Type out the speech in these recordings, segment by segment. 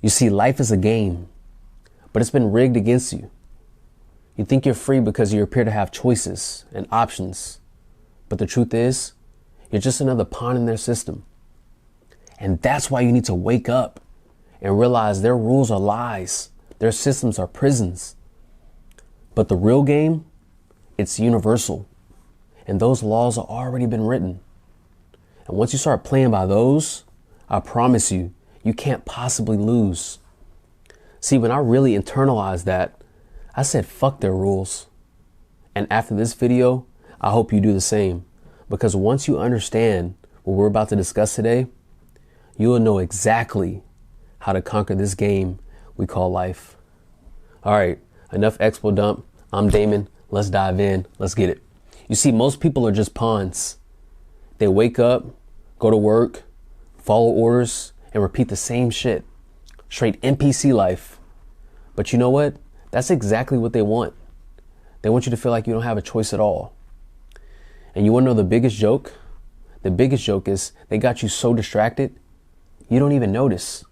You see, life is a game, but it's been rigged against you. You think you're free because you appear to have choices and options. But the truth is, you're just another pawn in their system. And that's why you need to wake up and realize their rules are lies. Their systems are prisons. But the real game, it's universal. And those laws have already been written. And once you start playing by those, I promise you, you can't possibly lose. See, when I really internalized that, I said, fuck their rules. And after this video, I hope you do the same. Because once you understand what we're about to discuss today, you will know exactly how to conquer this game we call life. All right, enough expo dump. I'm Damon. Let's dive in. Let's get it. You see, most people are just pawns. They wake up, go to work, follow orders, and repeat the same shit. Straight NPC life. But you know what? That's exactly what they want. They want you to feel like you don't have a choice at all. And you want to know the biggest joke? The biggest joke is they got you so distracted, you don't even notice.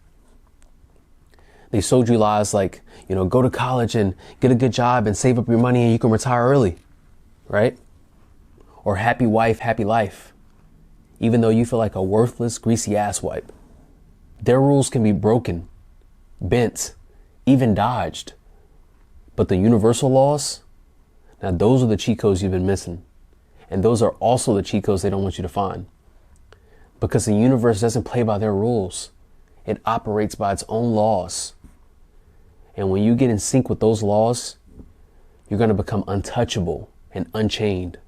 They sold you lies like, go to college and get a good job and save up your money and you can retire early, right? Or happy wife, happy life, even though you feel like a worthless, greasy asswipe. Their rules can be broken, bent, even dodged. But the universal laws, now those are the cheat codes you've been missing. And those are also the cheat codes they don't want you to find. Because the universe doesn't play by their rules. It operates by its own laws. And when you get in sync with those laws, you're going to become untouchable and unchained.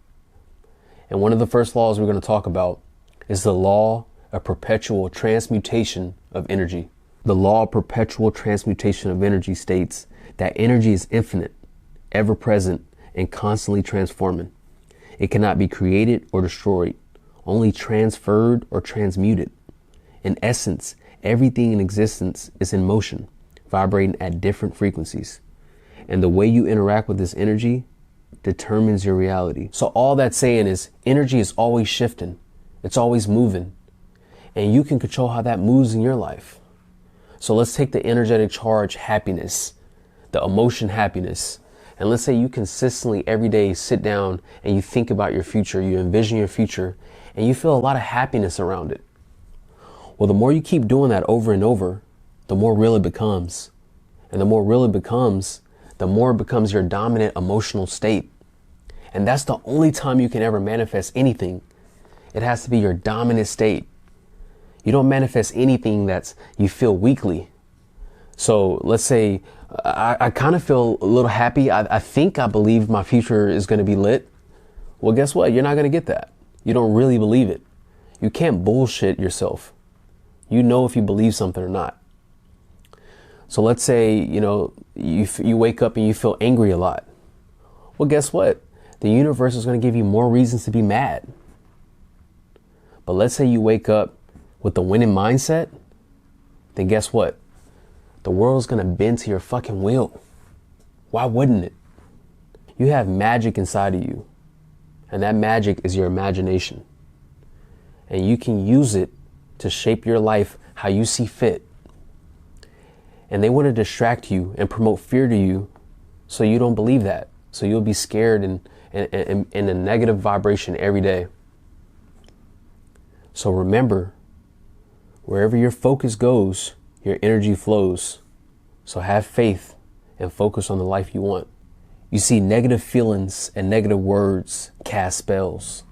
And one of the first laws we're going to talk about is the law of perpetual transmutation of energy. The law of perpetual transmutation of energy states that energy is infinite, ever present, and constantly transforming. It cannot be created or destroyed, only transferred or transmuted. In essence, everything in existence is in motion, vibrating at different frequencies. And the way you interact with this energy determines your reality. So all that's saying is energy is always shifting. It's always moving. And you can control how that moves in your life. So let's take the energetic charge happiness, the emotion happiness. And let's say you consistently every day sit down and you think about your future, you envision your future, and you feel a lot of happiness around it. Well, the more you keep doing that over and over, the more real it becomes. And the more real it becomes, the more it becomes your dominant emotional state. And that's the only time you can ever manifest anything. It has to be your dominant state. You don't manifest anything that's you feel weakly. So let's say I kind of feel a little happy. I believe my future is going to be lit. Well, guess what? You're not going to get that. You don't really believe it. You can't bullshit yourself. You know if you believe something or not. So let's say, you wake up and you feel angry a lot. Well, guess what? The universe is going to give you more reasons to be mad. But let's say you wake up with the winning mindset, then guess what? The world's going to bend to your fucking will. Why wouldn't it? You have magic inside of you. And that magic is your imagination. And you can use it to shape your life how you see fit. And they want to distract you and promote fear to you so you don't believe that. So you'll be scared and in a negative vibration every day. So remember, wherever your focus goes, your energy flows. So have faith and focus on the life you want. You see, negative feelings and negative words cast spells.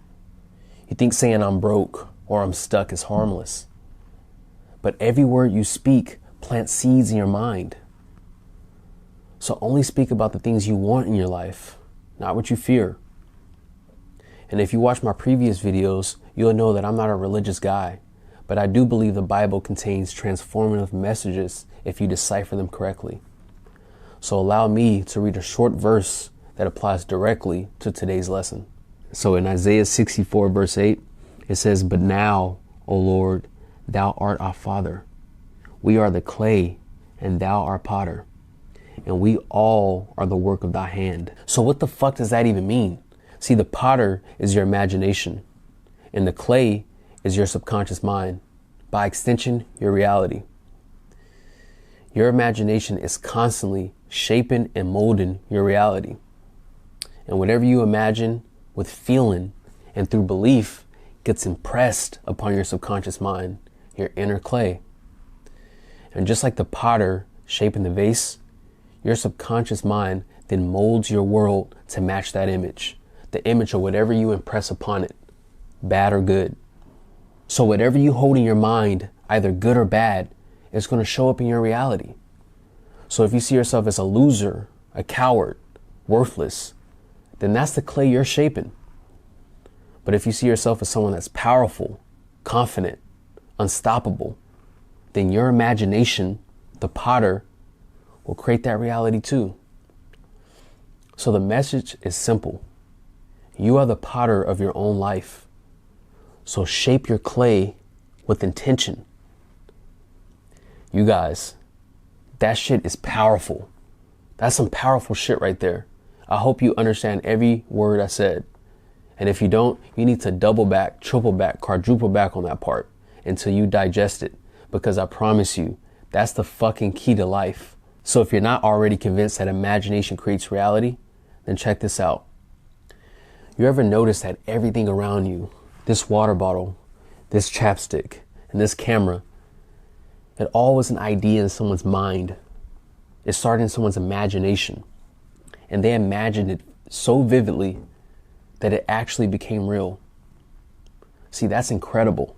You think saying I'm broke or I'm stuck is harmless. But every word you speak plants seeds in your mind. So only speak about the things you want in your life, not what you fear. And if you watch my previous videos, you'll know that I'm not a religious guy. But I do believe the Bible contains transformative messages if you decipher them correctly. So allow me to read a short verse that applies directly to today's lesson. So in Isaiah 64 verse 8, it says, "But now, O Lord, thou art our Father. We are the clay and thou art potter. And we all are the work of thy hand." So what the fuck does that even mean? See, the potter is your imagination and the clay is your subconscious mind. By extension, your reality. Your imagination is constantly shaping and molding your reality. And whatever you imagine with feeling and through belief gets impressed upon your subconscious mind, your inner clay. And just like the potter shaping the vase, your subconscious mind then molds your world to match that image, the image of whatever you impress upon it, bad or good. So whatever you hold in your mind, either good or bad, is going to show up in your reality. So if you see yourself as a loser, a coward, worthless, then that's the clay you're shaping. But if you see yourself as someone that's powerful, confident, unstoppable, then your imagination, the potter, will create that reality too. So the message is simple. You are the potter of your own life. So shape your clay with intention. You guys, that shit is powerful. That's some powerful shit right there. I hope you understand every word I said. And if you don't, you need to double back, triple back, quadruple back on that part until you digest it. Because I promise you, that's the fucking key to life. So if you're not already convinced that imagination creates reality, then check this out. You ever notice that everything around you, this water bottle, this chapstick, and this camera, it all was an idea in someone's mind. It started in someone's imagination. And they imagined it so vividly that it actually became real. See, that's incredible.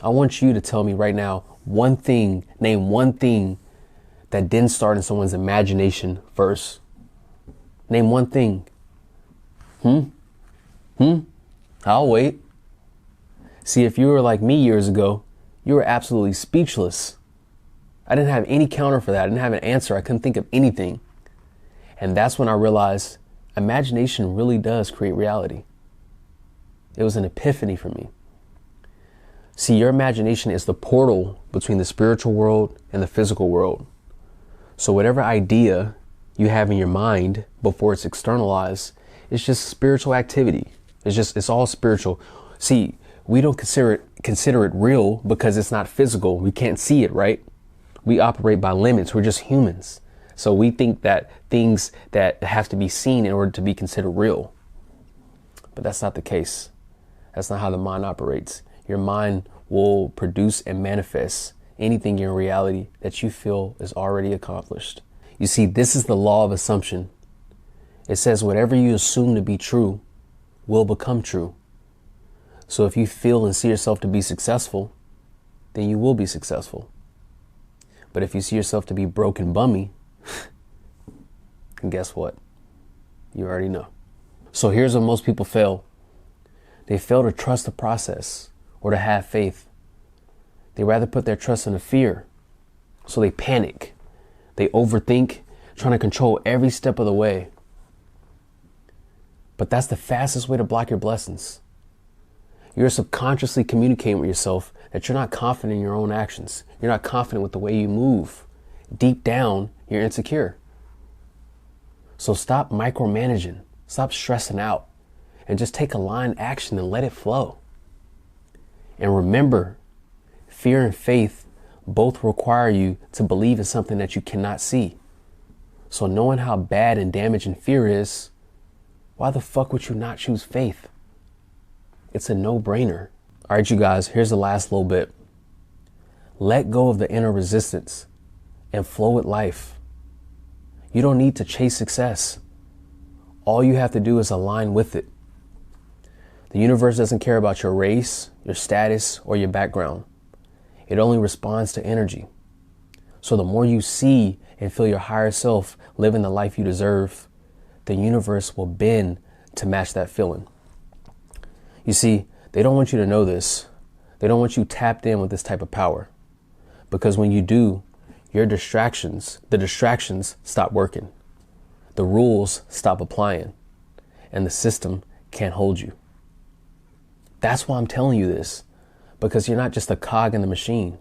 I want you to tell me right now name one thing that didn't start in someone's imagination first. Name one thing. I'll wait. See, if you were like me years ago, you were absolutely speechless. I didn't have any counter for that. I didn't have an answer. I couldn't think of anything. And that's when I realized imagination really does create reality. It was an epiphany for me. See, your imagination is the portal between the spiritual world and the physical world. So whatever idea you have in your mind before it's externalized, it's just spiritual activity. It's all spiritual. See, we don't consider it real because it's not physical. We can't see it, right? We operate by limits. We're just humans. So we think that things that have to be seen in order to be considered real. But that's not the case. That's not how the mind operates. Your mind will produce and manifest anything in reality that you feel is already accomplished. You see, this is the law of assumption. It says whatever you assume to be true will become true. So if you feel and see yourself to be successful, then you will be successful. But if you see yourself to be broke and bummy, and guess what? You already know. So here's where most people fail. They fail to trust the process or to have faith. They rather put their trust in the fear. So they panic. They overthink, trying to control every step of the way. But that's the fastest way to block your blessings. You're subconsciously communicating with yourself that you're not confident in your own actions. You're not confident with the way you move. Deep down, you're insecure. So stop micromanaging. Stop stressing out. And just take aligned action and let it flow. And remember, fear and faith both require you to believe in something that you cannot see. So knowing how bad and damaging fear is, why the fuck would you not choose faith? It's a no-brainer. All right, you guys, here's the last little bit. Let go of the inner resistance and flow with life. You don't need to chase success. All you have to do is align with it. The universe doesn't care about your race, your status, or your background. It only responds to energy. So the more you see and feel your higher self living the life you deserve, the universe will bend to match that feeling. You see, they don't want you to know this. They don't want you tapped in with this type of power. Because when you do, the distractions stop working. The rules stop applying. And the system can't hold you. That's why I'm telling you this. Because you're not just a cog in the machine.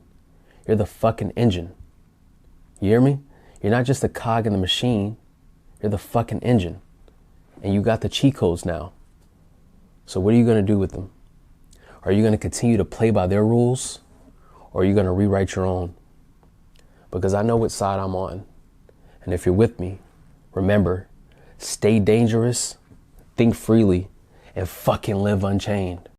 You're the fucking engine. You hear me? You're not just a cog in the machine. You're the fucking engine. And you got the cheat codes now. So what are you going to do with them? Are you going to continue to play by their rules? Or are you going to rewrite your own? because I know which side I'm on. And if you're with me, remember, stay dangerous, think freely, and fucking live unchained.